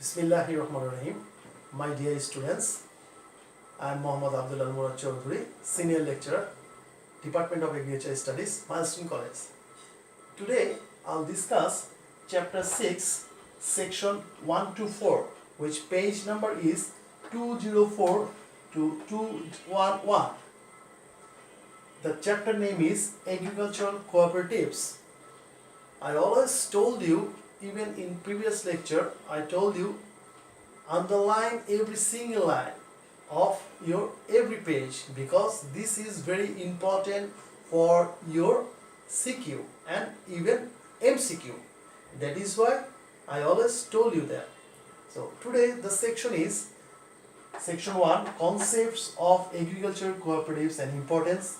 Bismillahirrahmanirrahim. My dear students, I am Murad Agriculture, Senior Lecturer, Department of Agriculture Studies, Milestone College. Today, I'll discuss Chapter 6, Section 1 to 4, which page number is 204 to 211. The chapter name is Agricultural Cooperatives. I always told you, even in previous lecture, I told you, underline every single line of your every page, because this is very important for your CQ and even MCQ. That is why I always told you that. So today the section is Section 1, Concepts of Agriculture Cooperatives and Importance.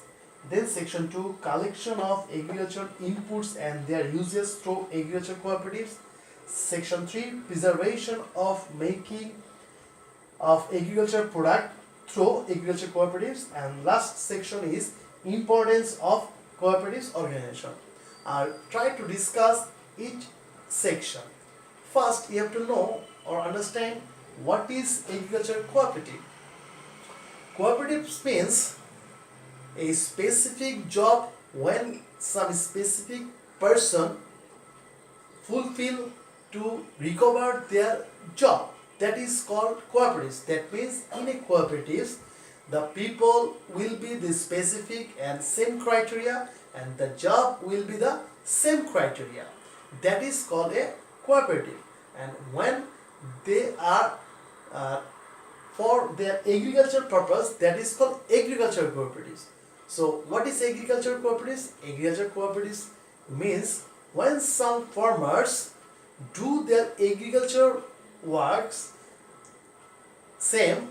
Then Section 2, Collection of Agricultural Inputs and their uses through Agriculture Cooperatives. Section 3, Preservation of Making of Agriculture Product through Agriculture Cooperatives. And last section is Importance of Cooperatives Organization. I'll try to discuss each section. First, you have to know or understand what is agriculture cooperative. Cooperatives means a specific job when some specific person fulfill to recover their job. That is called cooperatives. That means in a cooperatives, the people will be the specific and same criteria, and the job will be the same criteria. That is called a cooperative. And when they are for their agriculture purpose, that is called agriculture cooperatives. So what is agriculture cooperatives? Agriculture cooperatives means when some farmers do their agriculture works same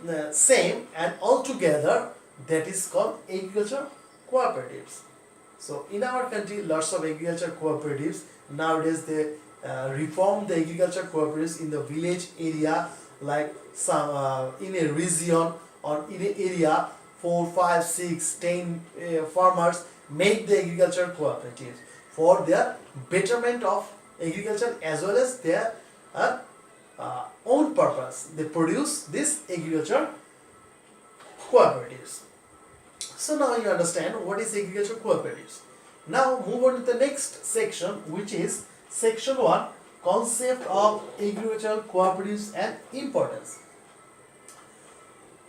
and all together, that is called agriculture cooperatives. So in our country, lots of agriculture cooperatives nowadays, they reform the agriculture cooperatives in the village area, like some in a region or in an area 4, 5, 6, 10 farmers make the agriculture cooperatives for their betterment of agriculture as well as their own purpose. They produce this agriculture cooperatives. So now you understand what is agriculture cooperatives. Now move on to the next section, which is Section 1, Concept of Agricultural Cooperatives and Importance.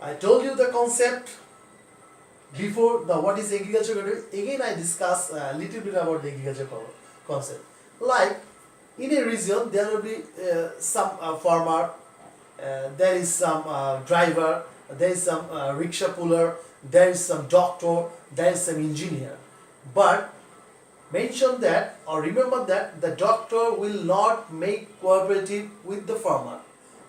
I told you the concept before, the what is agriculture cooperative. Again I discuss a little bit about the agriculture concept. Like in a region, there will be some farmer, there is some driver, there is some rickshaw puller, there is some doctor, there is some engineer. But mention that or remember that the doctor will not make cooperative with the farmer,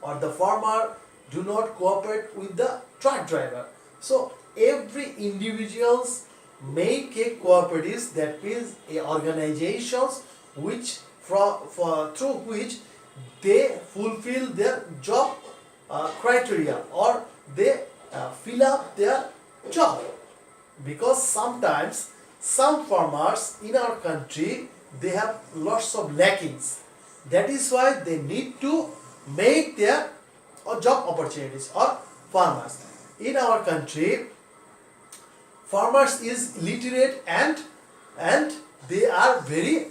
or the farmer do not cooperate with the truck driver. So every individuals make a cooperatives, that means a organizations which through which they fulfill their job criteria, or they fill up their job. Because sometimes some farmers in our country, they have lots of lackings. That is why they need to make their job opportunities. Or farmers in our country, farmers is illiterate and they are very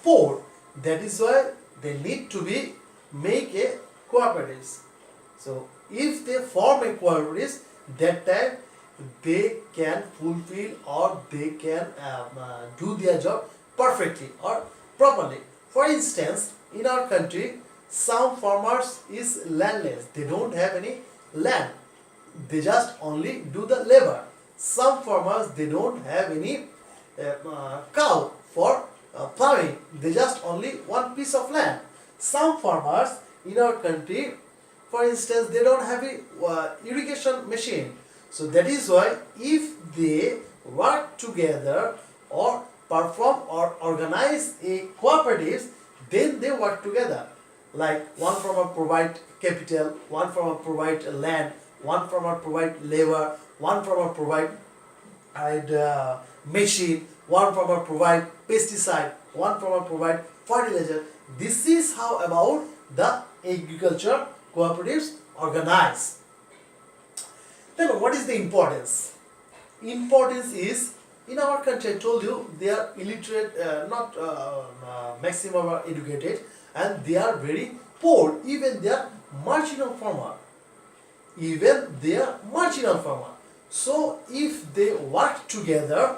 poor. That is why they need to be make a cooperatives. So if they form a cooperatives, that time they can fulfill or they can do their job perfectly or properly. For instance, in our country, some farmers is landless. They don't have any land. They just only do the labor. Some farmers, they don't have any cow for plowing. They just only one piece of land. Some farmers in our country, for instance, they don't have a irrigation machine. So that is why if they work together or perform or organize a cooperatives, then they work together. Like one farmer provide capital, one farmer provide land, one farmer provide labor, one farmer provide machine, one farmer provide pesticide, one farmer provide fertilizer. This is how about the agriculture cooperatives organize. Then what is the importance? Importance is, in our country, I told you, they are illiterate, not maximum are educated, and they are very poor. Even they are marginal farmer. Even they are marginal farmer. So if they work together,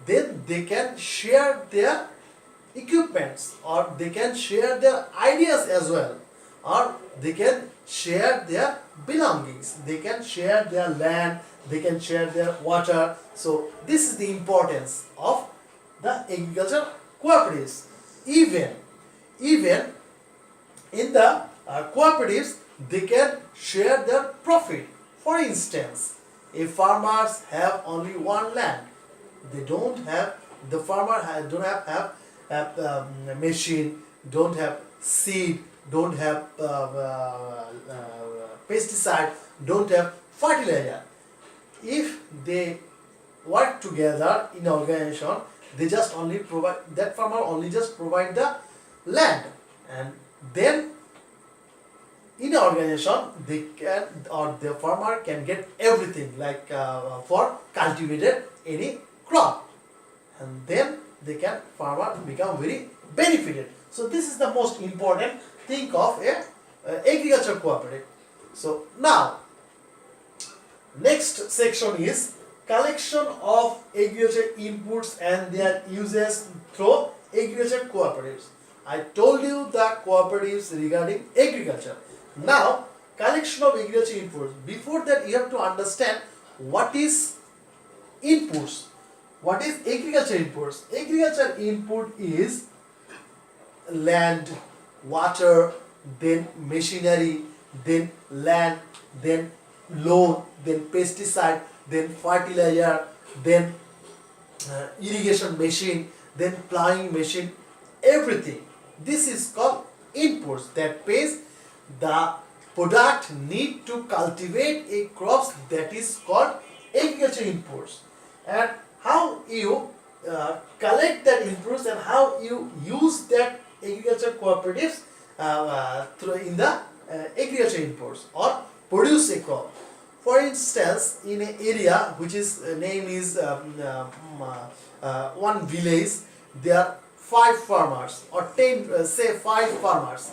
then they can share their equipments, or they can share their ideas as well, or they can share their belongings, they can share their land, they can share their water. So this is the importance of the agriculture cooperatives. Even in the cooperatives, they can share their profit. For instance, if farmers have only one land, they don't have, the farmer don't have machine, don't have seed, don't have pesticide, don't have fertilizer. If they work together in organization, they just only provide, that farmer only just provide the land, and then in an organization they can, or the farmer can get everything, like for cultivated any crop, and then they can, farmer become very benefited. So this is the most important thing of a agriculture cooperative. So now next section is collection of agriculture inputs and their uses through agriculture cooperatives. I told you the cooperatives regarding agriculture. Now collection of agriculture inputs. Before that, you have to understand what is inputs. What is agriculture inputs? Agriculture input is land, water, then machinery, then land, then loan, then pesticide, then fertilizer, then irrigation machine, then plowing machine, everything. This is called inputs. That means the product need to cultivate a crops, that is called agriculture inputs. And how you collect that inputs and how you use that agriculture cooperatives through in the agriculture inputs or produce a crop. For instance, in an area which is name is one village, there are 5 farmers or 10, say 5 farmers.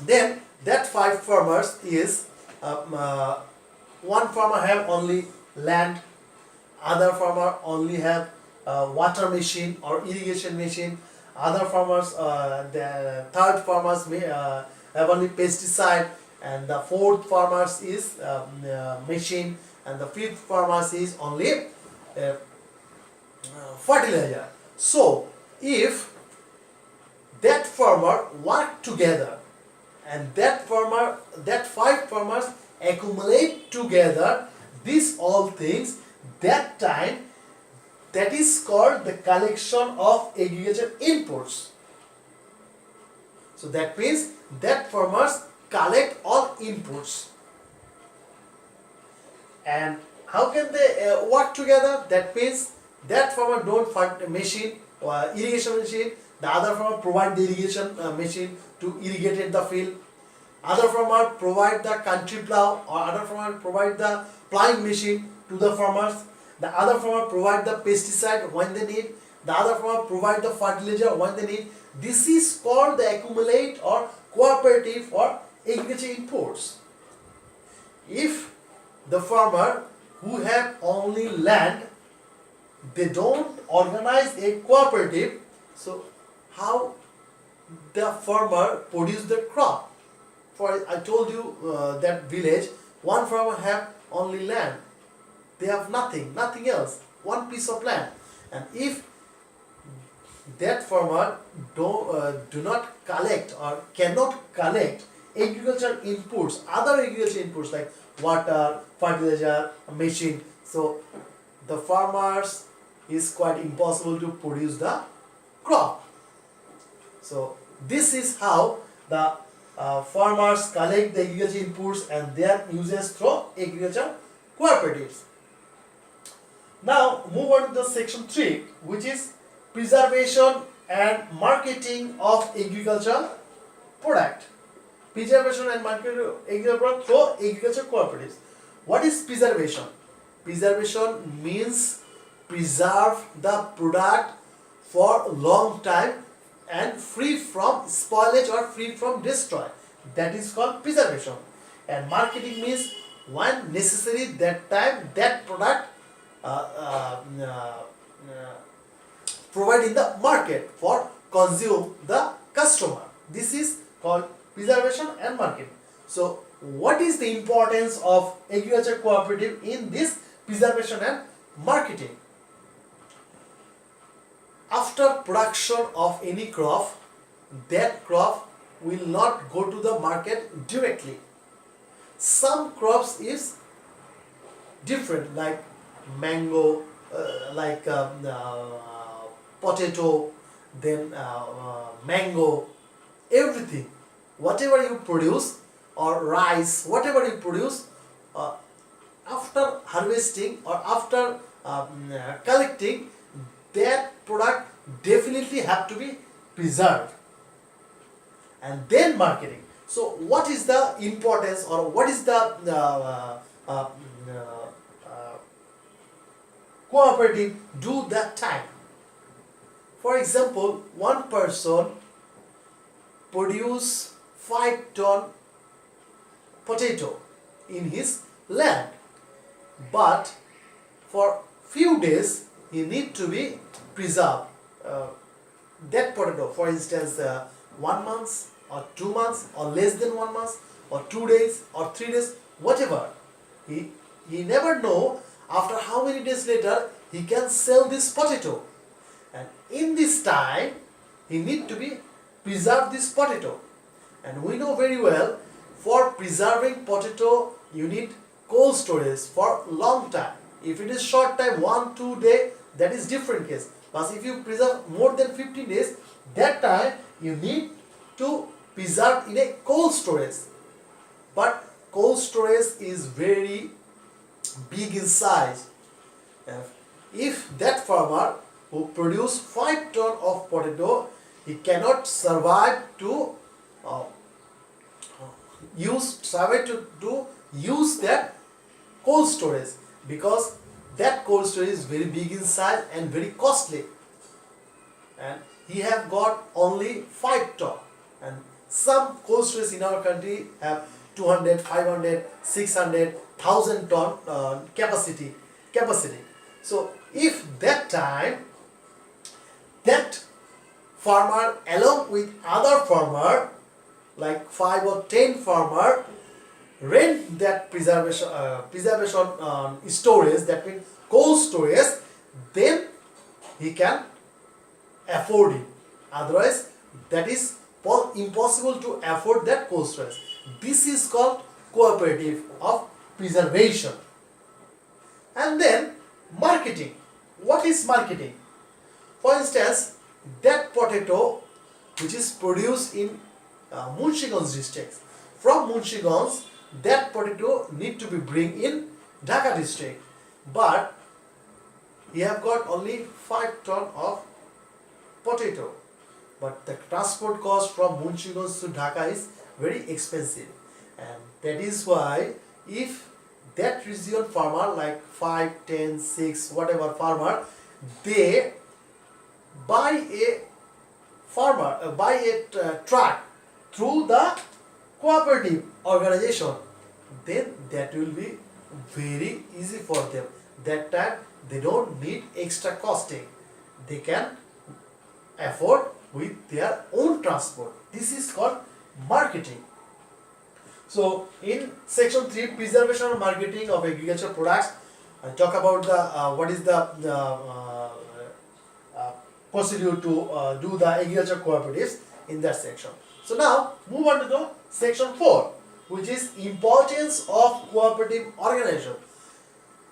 Then that 5 farmers is one farmer have only land, other farmer only have water machine or irrigation machine, other farmers, the third farmers may have only pesticide, and the fourth farmers is machine, and the fifth farmers is only fertilizer. So if that farmer work together and that 5 farmers accumulate together these all things, that time, that is called the collection of agriculture inputs. So that means that farmers collect all inputs. And how can they work together? That means that farmer don't fund a machine or irrigation machine, the other farmer provide the irrigation machine to irrigate the field, other farmer provide the country plow, or other farmer provide the plowing machine to the farmers, the other farmer provide the pesticide when they need, the other farmer provide the fertilizer when they need. This is called the accumulate or cooperative or agriculture inputs. If the farmer who have only land, they don't organize a cooperative, so how the farmer produce the crop? For I told you that village, one farmer have only land, they have nothing else, one piece of land. And if that farmer do not collect or cannot collect agricultural inputs, other agricultural inputs like water, fertilizer, machine, so the farmers is quite impossible to produce the crop. So this is how the farmers collect the agriculture inputs and their uses through agriculture cooperatives. Now move on to the section 3, which is preservation and marketing of agricultural product. Preservation and marketing of agricultural product through agriculture cooperatives. What is preservation? Preservation means preserve the product for long time and free from spoilage or free from destroy. That is called preservation. And marketing means when necessary that time that product provide in the market for consume the customer. This is called preservation and marketing. So what is the importance of agriculture cooperative in this preservation and marketing? After production of any crop, that crop will not go to the market directly. Some crops is different, like mango, potato, then mango, everything. Whatever you produce, or rice, whatever you produce, after harvesting or after collecting, that product definitely have to be preserved and then marketing. So what is the importance, or what is the cooperative do that time? For example, one person produce 5 ton potato in his land, but for few days he need to be preserved that potato. For instance, 1 month or 2 months or less than 1 month or 2 days or 3 days, whatever. He never know after how many days later he can sell this potato, and in this time he need to be preserve this potato. And we know very well, for preserving potato you need cold storage for long time. If it is short time, 1-2 day, that is different case. But if you preserve more than 15 days, that time you need to preserve in a cold storage. But cold storage is very big in size. If that farmer who produce 5 ton of potato, he cannot survive to use that cold storage, because that cold storage is very big in size and very costly, and he have got only 5 ton, and some cold storage in our country have 200, 500, 600, 1000 ton capacity. So if that time that farmer along with other farmer, like 5 or 10 farmer, rent that preservation storage, that means cold storage, then he can afford it. Otherwise, that is impossible to afford that cold storage. This is called cooperative of preservation. And then marketing. What is marketing? For instance, that potato which is produced in Munshiganj district, from Munshiganj that potato need to be bring in Dhaka district, but he have got only 5 ton of potato, but the transport cost from Munshiganj to Dhaka is very expensive, and that is why if that region farmer, like 5, 10, 6, whatever farmer, they buy a truck through the cooperative organization, then that will be very easy for them. That time they don't need extra costing. They can afford with their own transport. This is called marketing. So in section 3, preservation and marketing of agricultural products, I talk about the what is the procedure to do the agriculture cooperatives in that section. So now move on to the section 4, which is importance of cooperative organization.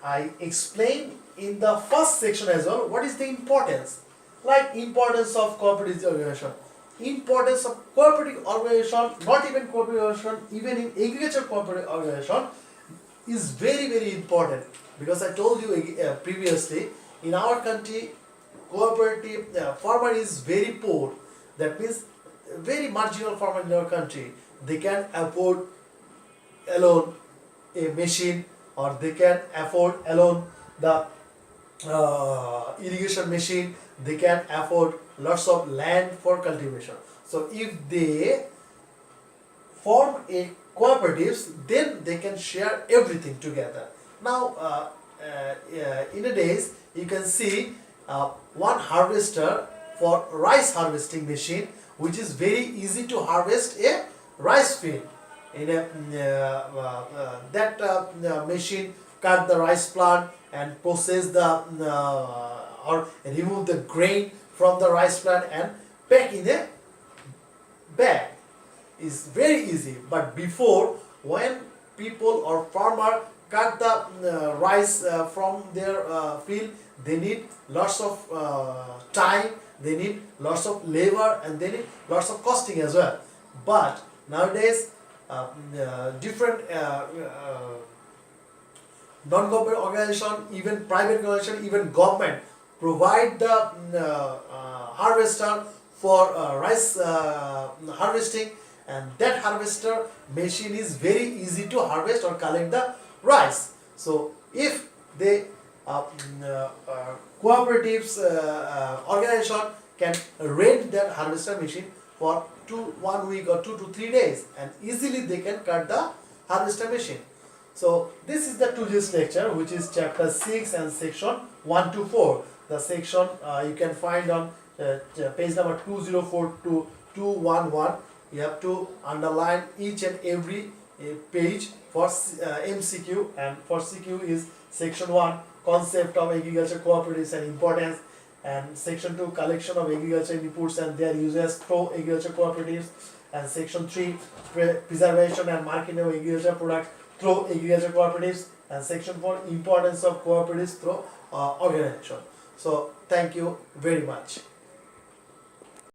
I explained in the first section as well what is the importance, like importance of cooperative organization. Importance of cooperative organization, not even cooperative organization, even in agriculture cooperative organization, is very, very important, because I told you previously, in our country cooperative farmer is very poor. That means very marginal farmer in our country. they can afford alone a machine, or they can afford alone the irrigation machine, they can afford lots of land for cultivation. So if they form a cooperatives, then they can share everything together. Now in a days you can see one harvester for rice harvesting machine, which is very easy to harvest a rice field. In a that machine cut the rice plant and process the or remove the grain from the rice plant and pack in a bag. Is very easy. But before, when people or farmer cut the rice from their field, they need lots of time, they need lots of labor, and they need lots of costing as well. But nowadays different non-government organization, even private organization, even government provide the harvester for rice harvesting, and that harvester machine is very easy to harvest or collect the rice. So if they cooperatives organization can rent that harvester machine for 1 week or 2 to 3 days, and easily they can cut the harvester machine. So this is the today's lecture, which is chapter 6 and section 1 to 4. The section you can find on page number 204 to 211. You have to underline each and every page for MCQ, and for CQ is section 1, concept of agriculture cooperatives and importance, and section 2, collection of agriculture inputs and their uses through agriculture cooperatives, and section 3, preservation and marketing of agriculture products through agriculture cooperatives, and section 4, importance of cooperatives through organization. So thank you very much.